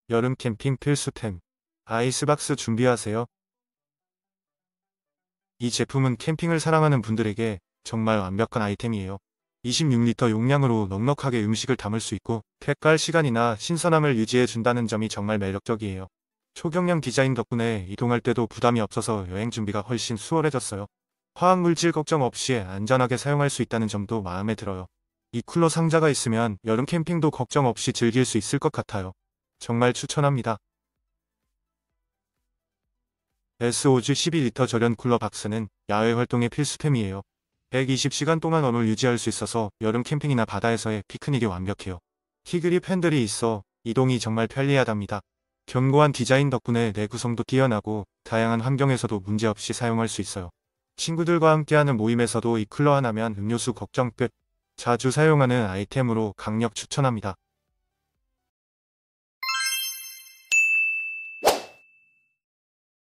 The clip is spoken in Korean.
여름 캠핑 필수템. 아이스박스 준비하세요. 이 제품은 캠핑을 사랑하는 분들에게 정말 완벽한 아이템이에요. 26리터 용량으로 넉넉하게 음식을 담을 수 있고 폐갈 시간이나 신선함을 유지해 준다는 점이 정말 매력적이에요. 초경량 디자인 덕분에 이동할 때도 부담이 없어서 여행 준비가 훨씬 수월해졌어요. 화학물질 걱정 없이 안전하게 사용할 수 있다는 점도 마음에 들어요. 이 쿨러 상자가 있으면 여름 캠핑도 걱정 없이 즐길 수 있을 것 같아요. 정말 추천합니다. SOG 12리터 절연 쿨러 박스는 야외 활동의 필수템이에요. 120시간 동안 온을 유지할 수 있어서 여름 캠핑이나 바다에서의 피크닉에 완벽해요. 티그립 핸들이 있어 이동이 정말 편리하답니다. 견고한 디자인 덕분에 내구성도 뛰어나고 다양한 환경에서도 문제없이 사용할 수 있어요. 친구들과 함께하는 모임에서도 이 쿨러 하나면 음료수 걱정 끝. 자주 사용하는 아이템으로 강력 추천합니다.